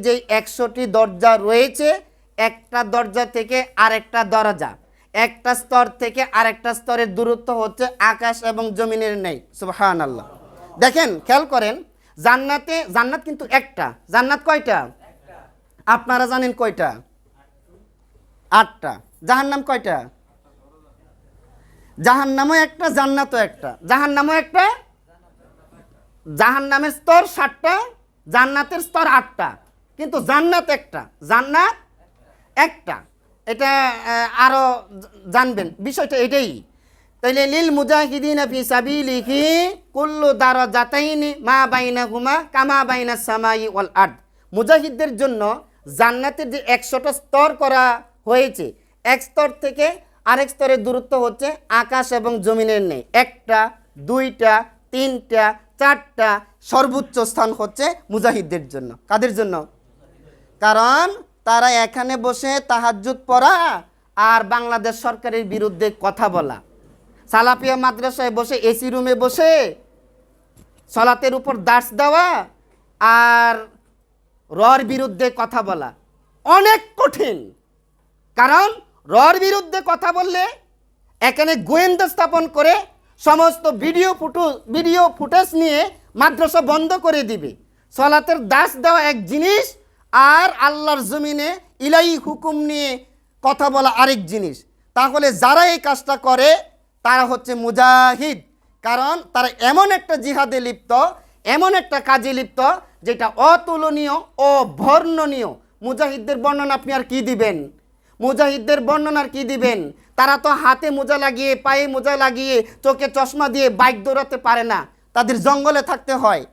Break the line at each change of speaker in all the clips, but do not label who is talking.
যে 100টি দরজা রয়েছে, একটা দরজা থেকে আরেকটা দরজা, একটা স্তর থেকে আরেকটা স্তরের দূরত্ব হচ্ছে আকাশ এবং জমিনের ন্যায়। সুবহানাল্লাহ। দেখেন, খেয়াল করেন, জান্নাত কিন্তু একটা। জান্নাত কয়টা? আপনারা জানেন কয়টা? 8টা। জাহান্নাম কয়টা? জাহান্নামও একটা, জান্নাতও একটা। জাহান্নামও একটা, জাহান্নামের স্তর 7টা, জান্নাতের স্তর 8টা, কিন্তু জান্নাত একটা। জান্নাত একটা, এটা আরো জানবেন বিষয়টা এটাই। তাইলে লিল মুজাহিদিনা ফি সাবিলিহি কুল্লু দারাজাতাইনি মা বাইনাহুমা কামা বাইনাস সামাই ওয়াল আরদ। মুজাহিদদের জন্য জান্নাতের যে 100টা স্তর করা হয়েছে, এক স্তর থেকে আরেক স্তরের দূরত্ব হচ্ছে আকাশ এবং জমিনের ন্যায়। 1টা, 2টা, 3টা, 4টা, সর্বোচ্চ স্থান হচ্ছে মুজাহিদদের জন্য। কাদের জন্য? কারণ তারা এখানে বসে তাহাজ্জুদ পড়া আর বাংলাদেশ সরকারের বিরুদ্ধে কথা বলা, সালাফিয়া মাদ্রাসায় বসে এসি রুমে বসে সলাতের উপর দাস দেওয়া আর রর বিরুদ্ধে কথা বলা অনেক কঠিন। কারণ রর বিরুদ্ধে কথা বললে এখানে গোয়েন্দা স্থাপন করে সমস্ত ভিডিও ফুটেজ নিয়ে মাদ্রাসা বন্ধ করে দিবে। সলাতের দাস দেওয়া এক জিনিস, আর আল্লাহর জমিনে ইলাহি হুকুম নিয়ে কথা বলা আরেক জিনিস। তাহলে যারা এই কাজটা করে তারা হচ্ছে মুজাহিদ। কারণ তারা এমন একটা জিহাদে লিপ্ত, এমন একটা কাজে লিপ্ত যেটা অতুলনীয় ও বর্ণনীয়। মুজাহিদদের বর্ণনা আপনি আর কি দিবেন? মুজাহিদদের বর্ণনার কি দিবেন? তারা তো হাতে মোজা লাগিয়ে, পায়ে মোজা লাগিয়ে, চোখে চশমা দিয়ে বাইক দৌড়াতে পারে না। তাদের জঙ্গলে থাকতে হয়,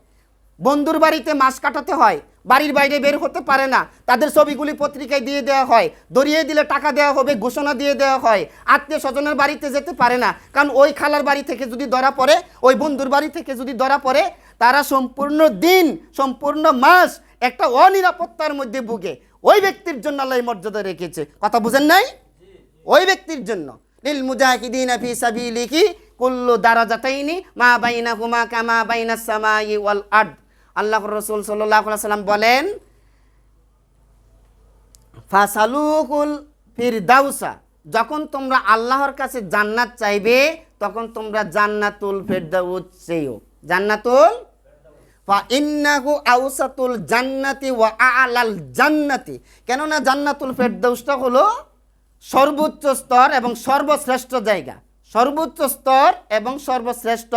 বন্ধুর বাড়িতে মাস কাটাতে হয়, বাড়ির বাইরে বের হতে পারে না। তাদের ছবিগুলি পত্রিকায় দিয়ে দেওয়া হয়, দরিয়ে দিলে টাকা দেওয়া হবে ঘোষণা দিয়ে দেওয়া হয়। আত্মীয় স্বজনের বাড়িতে যেতে পারে না, কারণ ওই খালার বাড়ি থেকে যদি ধরা পড়ে, ওই বন্ধুর বাড়ি থেকে যদি ধরা পড়ে, তারা সম্পূর্ণ দিন, সম্পূর্ণ মাস একটা অনিরাপত্তার মধ্যে ভুগে। ওই ব্যক্তির জন্য আল্লাহ মর্যাদা রেখেছে। কথা বুঝেন নাই? ওই ব্যক্তির জন্য লিল মুজাহিদিনা ফি সাবিলিহি কুল্লু দারাজাতাইনি মা বাইনাহুমা কামা বাইনাস সামাই ওয়াল আরদ। আল্লাহর রাসূল সাল্লাল্লাহু আলাইহি ওয়াসাল্লাম বলেন, ফাসালুকুল ফিরদাউসা, যখন তোমরা আল্লাহর কাছে জান্নাত চাইবে তখন তোমরা জান্নাতুল ফিরদাউস চেয়েও। জান্নাতুল ফা ইন্নাহু আওসাতুল জান্নাতি ওয়া আ'লাল জান্নাতি। কেননা জান্নাতুল ফিরদাউসটা হলো সর্বোচ্চ স্তর এবং সর্বশ্রেষ্ঠ জায়গা। সর্বোচ্চ স্তর এবং সর্বশ্রেষ্ঠ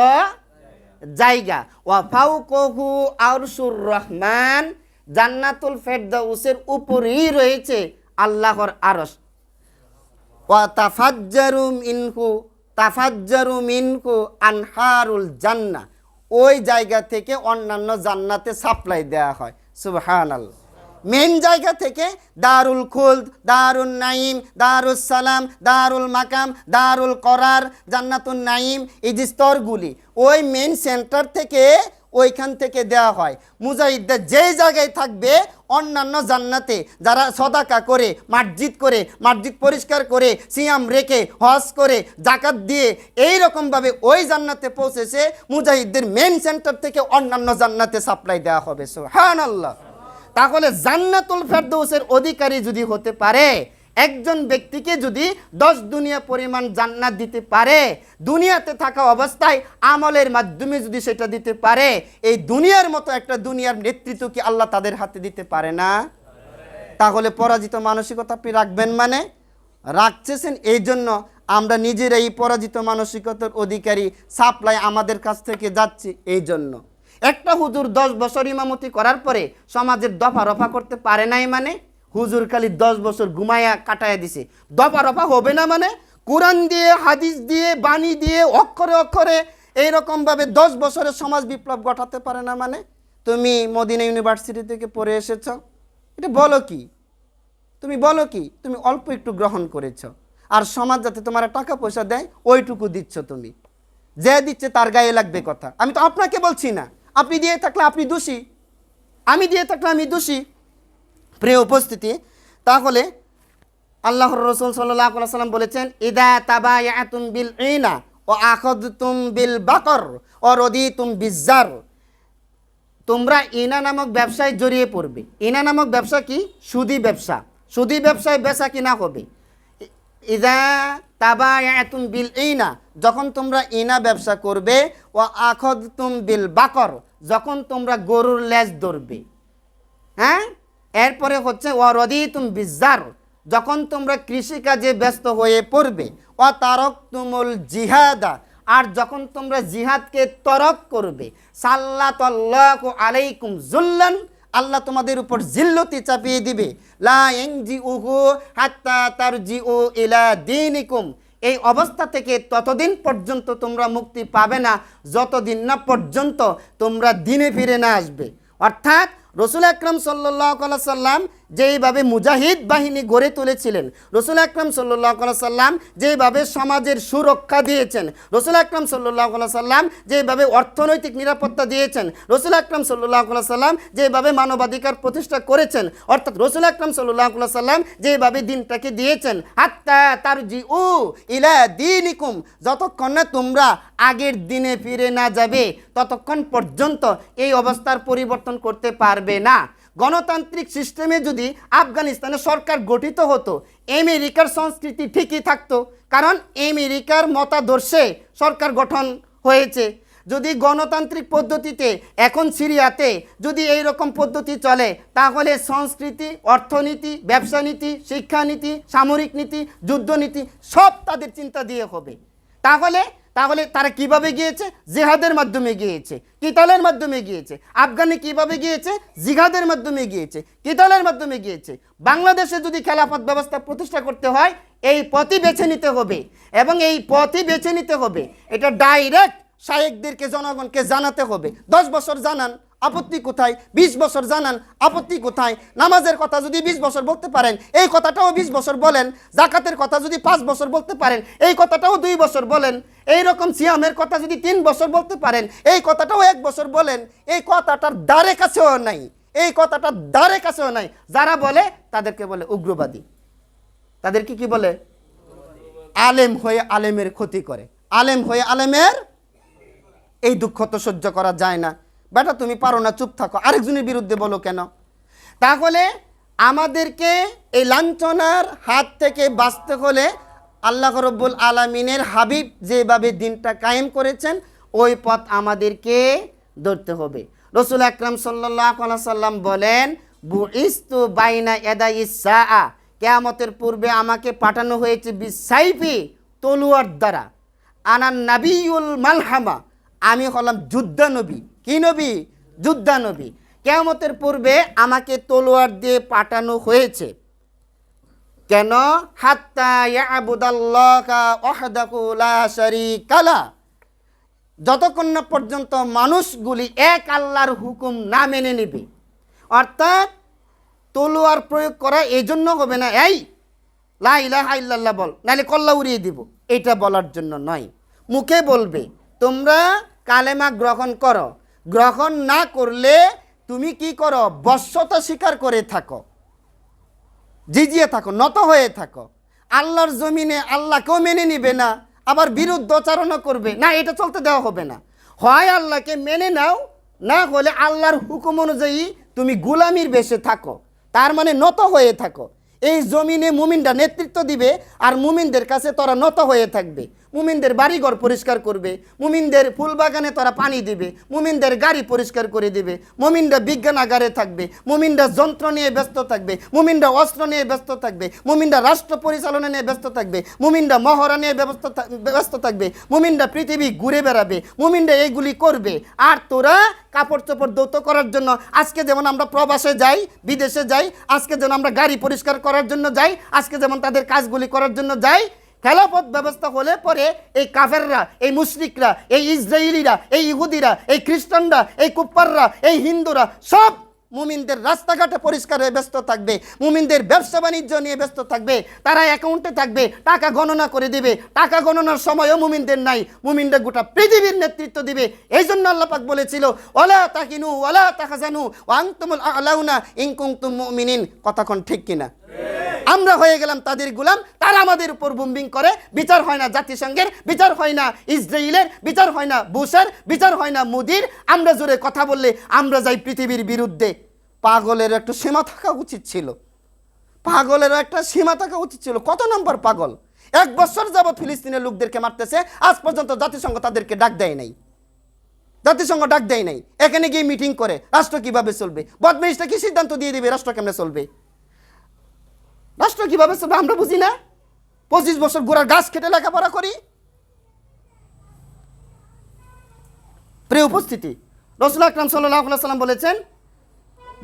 জায়গা। ওয়া ফাওকাহু আরশুর রহমান, জান্নাতুল ফিরদাউসের উপরেই রয়েছে আল্লাহর আরশ। ওয়া তাফাজ্জারু মিনহু আনহারুল জান্নাহ, ওই জায়গা থেকে অন্যান্য জান্নাতে সাপ্লাই দেওয়া হয়। সুবহানাল্লাহ। মেন জায়গা থেকে দারুল খুলদ, দারুল নাইম, দারুস সালাম, দারুল মাকাম, দারুল করার, জান্নাতুন নাইম, এই যে স্তরগুলি ওই মেন সেন্টার থেকে, ওইখান থেকে দেওয়া হয়। মুজাহিদদের যেই জায়গায় থাকবে অন্যান্য জান্নাতে যারা সদাকা করে, মসজিদ পরিষ্কার করে, সিয়াম রেখে, হজ করে, জাকাত দিয়ে এই রকমভাবে ওই জান্নাতে পৌঁছেছে, মুজাহিদদের মেন সেন্টার থেকে অন্যান্য জান্নাতে সাপ্লাই দেওয়া হবে। সুবহানাল্লাহ। তাহলে জান্নাতুল ফেরদৌসের অধিকারী যদি হতে পারে, একজন ব্যক্তিকে যদি 10 দুনিয়া পরিমাণ জান্নাত দিতে পারে, দুনিয়াতে থাকা অবস্থায় আমলের মাধ্যমে যদি সেটা দিতে পারে, এই দুনিয়ার মতো একটা দুনিয়ার নেতৃত্ব কি আল্লাহ তাদের হাতে দিতে পারে না? তাহলে পরাজিত মানসিকতা আপনি রাখবেন মানে? রাখছেন। এই জন্য আমরা নিজেরা এই পরাজিত মানসিকতার অধিকারী, সাপ্লাই আমাদের কাছ থেকে যাচ্ছে। এই জন্য একটা হুজুর 10 বছর ইমামতি করার পরে সমাজের দফা রফা করতে পারে নাই মানে? হুজুর খালি 10 বছর ঘুমায়া কাটায়া দিছে, দফা রফা হবে না মানে? কোরআন দিয়ে, হাদিস দিয়ে, বাণী দিয়ে, অক্ষরে অক্ষরে এইরকমভাবে 10 বছরের সমাজ বিপ্লব ঘটাতে পারে না মানে? তুমি মদিনা ইউনিভার্সিটি থেকে পড়ে এসেছ, এটা বলো কি? তুমি বলো কি? তুমি অল্প একটু গ্রহণ করেছ, আর সমাজ যাতে তোমার টাকা পয়সা দেয় ওইটুকু দিচ্ছ। তুমি যে দিচ্ছে তার গায়ে লাগবে কথা। আমি তো আপনাকে বলছি না, আপনি দিয়ে থাকলে আপনি দোষী, আমি দিয়ে থাকলে আমি দোষী। প্রিয় উপস্থিতি, তাহলে আল্লাহর রাসূল সাল্লাল্লাহু আলাইহি ওয়াসাল্লাম বলেছেন, ইদা তাবায়াতুম বিল ইনা ওয়া আখাযতুম বিল বাকর ওয়া রাদিতুম বিজ্জার, তোমরা ইনা নামক ব্যবসায় জড়িয়ে পড়বে। ইনা নামক ব্যবসা কি? সুদি ব্যবসা। সুদি ব্যবসায় বেচা কিনা হবে। ইদা তাবায়াতুম বিল ইনা, যখন তোমরা ইনা ব্যবসা করবে, ও আখাযতুম বিল বাকর, যখন তোমরা গরুর লেজ ধরবে। হ্যাঁ, এরপরে হচ্ছে ও রদিতুম বিজার, যখন তোমরা কৃষিকাজে ব্যস্ত হয়ে পড়বে। ও তারাকতুমুল জিহাদা, আর যখন তোমরা জিহাদকে তরক করবে। সাল্লাতাল্লাহু আলাইকুম যুল্লান, আল্লাহ তোমাদের উপর জিল্লতি চাপিয়ে দিবে। লা ইয়ানজিউহু হাত্তা তারজিউ ইলা দীনিকুম, এই অবস্থা থেকে ততদিন পর্যন্ত তোমরা মুক্তি পাবে না যতদিন না পর্যন্ত তোমরা দিনে ফিরে না আসবে। অর্থাৎ রসুল আকরাম সাল্লাল্লাহু আলাইহি সাল্লাম যেইভাবে মুজাহিদ বাহিনী গড়ে তুলেছিলেন, রসুল আকরাম সাল্লাল্লাহু আলাইহি সাল্লাম যেইভাবে সমাজের সুরক্ষা দিয়েছেন, রসুল আকরাম সাল্লাল্লাহু আলাইহি সাল্লাম যেইভাবে অর্থনৈতিক নিরাপত্তা দিয়েছেন, রসুল আকরাম সাল্লাল্লাহু আলাইহি সাল্লাম যেইভাবে মানবাধিকার প্রতিষ্ঠা করেছেন, অর্থাৎ রসুল আকরাম সাল্লাল্লাহু আলাইহি সাল্লাম যেইভাবে দিনটাকে দিয়েছেন, হাত্তা তারজিউ ইলা দীনিকুম, যতক্ষণ না তোমরা আগের দিনে ফিরে না যাবে ততক্ষণ পর্যন্ত এই অবস্থার পরিবর্তন করতে পারবে না। গণতান্ত্রিক সিস্টেমে যদি আফগানিস্তানে সরকার গঠিত হতো, আমেরিকার সংস্কৃতি ঠিকই থাকতো, কারণ আমেরিকার মতাদর্শে সরকার গঠন হয়েছে। যদি গণতান্ত্রিক পদ্ধতিতে এখন সিরিয়াতে যদি এই রকম পদ্ধতি চলে, তাহলে সংস্কৃতি, অর্থনীতি, ব্যবসা নীতি, শিক্ষানীতি, সামরিক নীতি, যুদ্ধনীতি সব তাদের চিন্তা দিয়ে হবে। তাহলে তারা কিভাবে গিয়েছে? জিহাদের মাধ্যমে গিয়েছে, কিতালের মাধ্যমে গিয়েছে। আফগানে কিভাবে গিয়েছে? জিহাদের মাধ্যমে গিয়েছে, কিতালের মাধ্যমে গিয়েছে। বাংলাদেশে যদি খেলাফত ব্যবস্থা প্রতিষ্ঠা করতে হয়, এই পথই বেছে নিতে হবে, এবং এই পথই বেছে নিতে হবে। এটা ডাইরেক্ট শায়েখদেরকে, জনগণকে জানাতে হবে। 10 বছর জানান, আপত্তি কোথায়? 20 বছর জানান, আপত্তি কোথায়? নামাজের কথা যদি 20 বছর বলতে পারেন, এই কথাটাও 20 বছর বলেন। জাকাতের কথা যদি 5 বছর বলতে পারেন, এই কথাটাও 2 বছর বলেন। এই রকম সিয়ামের কথা যদি 3 বছর বলতে পারেন, এই কথাটাও 1 বছর বলেন। এই কথাটার দ্বারে কাছেও নাই, এই কথাটার দ্বারে কাছেও নাই। যারা বলে তাদেরকে বলে উগ্রবাদী। তাদেরকে কি বলে? আলেম হয়ে আলেমের ক্ষতি করে, আলেম হয়ে আলেমের। এই দুঃখ তো সহ্য করা যায় না। বেটা তুমি পারো না, চুপ থাকো, আরেকজনের বিরুদ্ধে বলো কেন? তাহলে আমাদেরকে এই লাঞ্ছনার হাত থেকে বাঁচতে হলে আল্লাহ রাব্বুল আলামিনের হাবিব যেভাবে দিনটা কায়েম করেছেন, ওই পথ আমাদেরকে ধরতে হবে। রসুল আকরাম সাল্লাল্লাহু আলাইহি সাল্লাম বলেন, বুইস্তু বাইনা ইয়াদাইস সাআ, কিয়ামতের পূর্বে আমাকে পাঠানো হয়েছে বিসাইফি, তলোয়ার দ্বারা। আনান নাবিয়ুল মালহামা, আমি হলাম যুদ্ধা নবী। কি নবী? যুদ্ধা নবী। কিয়ামতের পূর্বে আমাকে তলোয়ার দিয়ে পাঠানো হয়েছে। কেন? হাত্তা ইয়াবুদাল্লাহা ওয়াহদাহু লা শারীকা লা, যতক্ষণ না পর্যন্ত মানুষগুলি এক আল্লাহর হুকুম না মেনে নেবে। অর্থাৎ তলোয়ার প্রয়োগ করা এই জন্য হবে না, এই লা ইলাহা ইল্লাল্লাহ বল, নাহলে কল্লা উড়িয়ে দিব, এটা বলার জন্য নয়। মুখে বলবে তোমরা কালেমা গ্রহণ করো, গ্রহণ না করলে তুমি কি করো? বশ্যতা স্বীকার করে থাকো, জিজিয়ে থাকো, নত হয়ে থাকো। আল্লাহর জমিনে আল্লাহকেও মেনে নিবে না, আবার বিরুদ্ধাচরণও করবে না, এটা চলতে দেওয়া হবে না। হয় আল্লাহকে মেনে নাও, না হলে আল্লাহর হুকুম অনুযায়ী তুমি গুলামির বেশে থাকো, তার মানে নত হয়ে থাকো। এই জমিনে মুমিনরা নেতৃত্ব দিবে, আর মুমিনদের কাছে তোরা নত হয়ে থাকবে। মুমিনদের বাড়িঘর পরিষ্কার করবে, মুমিনদের ফুল বাগানে তোরা পানি দিবে, মুমিনদের গাড়ি পরিষ্কার করে দিবে, মুমিনরা বিজ্ঞানাগারে থাকবে, মুমিনরা যন্ত্র নিয়ে ব্যস্ত থাকবে, মুমিনরা অস্ত্র নিয়ে ব্যস্ত থাকবে, মুমিনরা রাষ্ট্র পরিচালনা নিয়ে ব্যস্ত থাকবে, মুমিনরা মহড়া নিয়ে ব্যস্ত থাকবে, মুমিনরা পৃথিবী ঘুরে বেড়াবে, মুমিনরা এইগুলি করবে। আর তোরা কাপড় চোপড় দৌত করার জন্য, আজকে যেমন আমরা প্রবাসে যাই, বিদেশে যাই, আজকে যেমন আমরা গাড়ি পরিষ্কার করার জন্য যাই, আজকে যেমন তাদের কাজগুলি করার জন্য যাই, খেলাফত ব্যবস্থা হলে পরে এই কাফেররা, এই মুশরিকরা, এই ইসরায়েলিরা, এই ইহুদিরা, এই খ্রিস্টানরা, এই কুপ্পাররা, এই হিন্দুরা সব মুমিনদের রাস্তাঘাটে পরিষ্কার হয়ে ব্যস্ত থাকবে, মুমিনদের ব্যবসা বাণিজ্য নিয়ে ব্যস্ত থাকবে, তারা অ্যাকাউন্টে থাকবে, টাকা গণনা করে দিবে। টাকা গণনার সময়ও মুমিনদের নাই, মুমিনরা গোটা পৃথিবীর নেতৃত্ব দিবে। এই জন্য আল্লাহ পাক বলেছিল, ওয়ালা তাহিনু ওয়ালা তাহজানু ওয়া আনতুমুল আ'লাউনা ইন কুনতুম মুমিনিন। কথাক্ষণ ঠিক কিনা? আমরা হয়ে গেলাম তাদের গোলাম, তারা আমাদের উপর বোম্বিং করে। বিচার হয় না জাতিসংঘের, বিচার হয় না ইসরায়েলের, বিচার হয় না বুশের, বিচার হয় না মোদির। আমরা জোরে কথা বললে আমরা যাই পৃথিবীর বিরুদ্ধে। পাগলের একটা সীমা থাকা উচিত ছিল, পাগলেরও একটা সীমা থাকা উচিত ছিল। কত নম্বর পাগল! 1 বছর যাবৎ ফিলিস্তিনের লোকদেরকে মারতেছে, আজ পর্যন্ত জাতিসংঘ তাদেরকে ডাক দেয় নাই, জাতিসংঘ ডাক দেয় নাই। এখানে গিয়ে মিটিং করে রাষ্ট্র কিভাবে চলবে? বদমেশটা কি সিদ্ধান্ত দিয়ে দিবে রাষ্ট্র কেমনে চলবে? রাষ্ট্র কিভাবে চলবে আমরা বুঝি না। 25 বছর গোড়ার গাছ কেটে লেখাপড়া করি। প্রিয় উপস্থিতি, রাসূল আকরাম সাল্লাল্লাহু আলাইহি ওয়াসাল্লাম বলেছেন,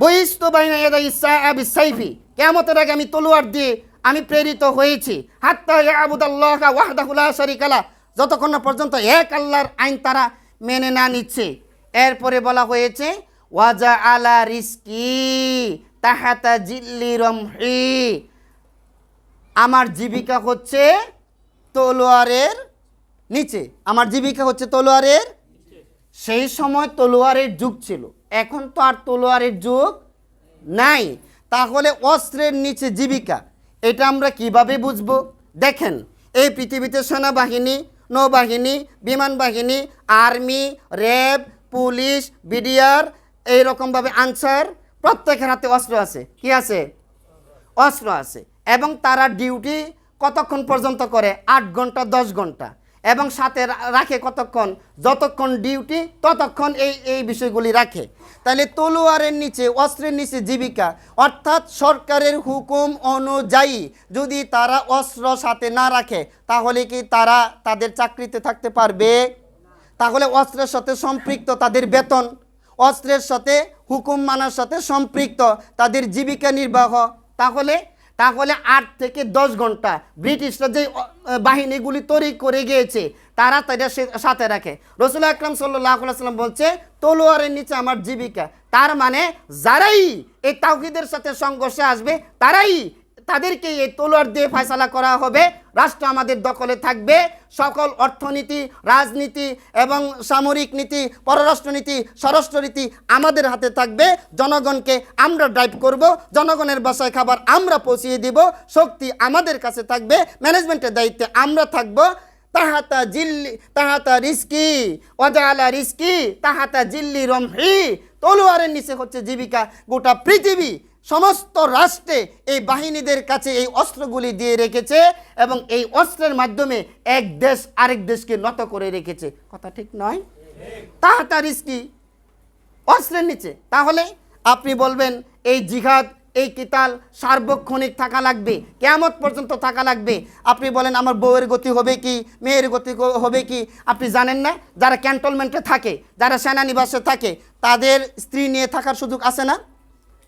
বইস্তু বাইনা ইয়াদাই সাআ বিসাইফি, কিয়ামতের আগে আমি তলোয়ার দিয়ে আমি প্রেরিত হয়েছি। হাত্তা ইয়াবুদাল্লাহা ওয়াহদাহু লা শারীকা লা, যতক্ষণ না পর্যন্ত এক আল্লাহর আইন তারা মেনে না নিচ্ছে। এরপরে বলা হয়েছে ওয়াজা আলা রিজকি তাহাতা জিল্লি রমহি, আমার জীবিকা হচ্ছে তলোয়ারের নিচে, আমার জীবিকা হচ্ছে তলোয়ারের। সেই সময় তলোয়ারের যুগ ছিল, এখন তো আর তলোয়ারের যুগ নাই। তাহলে অস্ত্রের নিচে জীবিকা, এটা আমরা কিভাবে বুঝবো? দেখেন, এই পৃথিবীতে সেনাবাহিনী, নৌবাহিনী, বিমান বাহিনী, আর্মি, র্যাব, পুলিশ, বিডিআর, এইরকমভাবে আনসার, প্রত্যেকের হাতে অস্ত্র আছে। কি আছে? অস্ত্র আছে। এবং তারা ডিউটি কতক্ষণ পর্যন্ত করে? 8 ঘন্টা 10 ঘন্টা। এবং সাথে রাখে কতক্ষণ? যতক্ষণ ডিউটি ততক্ষণ এই বিষয়গুলি রাখে। তাহলে তলোয়ারের নিচে, অস্ত্রের নিচে জীবিকা, অর্থাৎ সরকারের হুকুম অনুযায়ী যদি তারা অস্ত্র সাথে না রাখে তাহলে কি তারা তাদের চাকরিতে থাকতে পারবে? তাহলে অস্ত্রের সাথে সম্পৃক্ত তাদের বেতন, অস্ত্রের সাথে হুকুম মানার সাথে সম্পৃক্ত তাদের জীবিকা নির্বাহ। তাহলে 8 থেকে 10 ঘন্টা ব্রিটিশরা যে বাহিনীগুলি তৈরি করে গিয়েছে তারা তাদের সাথে রাখে। রাসূল আকরাম সাল্লাল্লাহু আলাইহি ওয়াসাল্লাম বলছে তলোয়ারের নিচে আমার জীবিকা। তার মানে যারাই এই তাওহীদের সাথে সংঘর্ষে আসবে তাদেরকে এই তলোয়ার দিয়ে ফয়সালা করা হবে। রাষ্ট্র আমাদের দখলে থাকবে, সকল অর্থনীতি, রাজনীতি এবং সামরিক নীতি, পররাষ্ট্রনীতি, স্বরাষ্ট্রনীতি আমাদের হাতে থাকবে। জনগণকে আমরা ড্রাইভ করব, জনগণের বাসায় খাবার আমরা পৌঁছিয়ে দিব, শক্তি আমাদের কাছে থাকবে, ম্যানেজমেন্টের দায়িত্বে আমরা থাকব। তাহাতা রিজকি ওয়াজালা রিজকি তাহাতা জিল্লি রমহি, তলোয়ারের নিচে হচ্ছে জীবিকা। গোটা পৃথিবী সমস্ত রাষ্ট্রে এই বাহিনীদের কাছে এই অস্ত্রগুলি দিয়ে রেখেছে এবং এই অস্ত্রের মাধ্যমে এক দেশ আরেক দেশকে নত করে রেখেছে। কথা ঠিক নয়? তাহাতা রিজকি, অস্ত্রের নিচে। তাহলে আপনি বলবেন এই জিহাদ, এই কিতাল সার্বক্ষণিক থাকা লাগবে, কিয়ামত পর্যন্ত থাকা লাগবে। আপনি বলেন আমার বউয়ের গতি হবে কি, মেয়ের গতি হবে কি? আপনি জানেন না যারা ক্যান্টনমেন্টে থাকে, যারা সেনানিবাসে থাকে, তাদের স্ত্রী নিয়ে থাকার সুযোগ আছে না?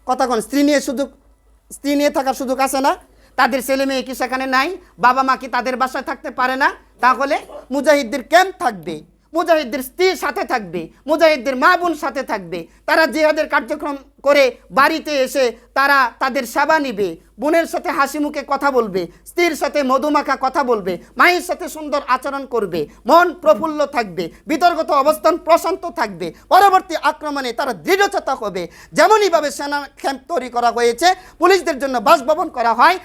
কথা কোন? স্ত্রী নিয়ে থাকার সুযোগ আছে না? তাদের ছেলে মেয়ে কি সেখানে নাই? বাবা মা কি তাদের বাসায় থাকতে পারে না? তাহলে মুজাহিদদের ক্যাম্প থাকবে, মুজাহিদদের স্ত্রীর সাথে থাকবে, মুজাহিদদের মা বোন সাথে থাকবে। তারা জিহাদের কার্যক্রম করে বাড়িতে এসে তারা তাদের সেবা নিবে, বোনের সাথে হাসি মুখে কথা বলবে, স্ত্রীর সাথে মধুমাখা কথা বলবে, মায়ের সাথে সুন্দর আচরণ করবে, মন প্রফুল্ল থাকবে, বিতর্কত অবস্থান প্রশান্ত থাকবে। পরবর্তী আক্রমণে তারা দৃঢ়চেতা হবে। যেমনইভাবে সেনা ক্যাম্প তৈরি করা হয়েছে, পুলিশদের জন্য বাসভবন করা হয়,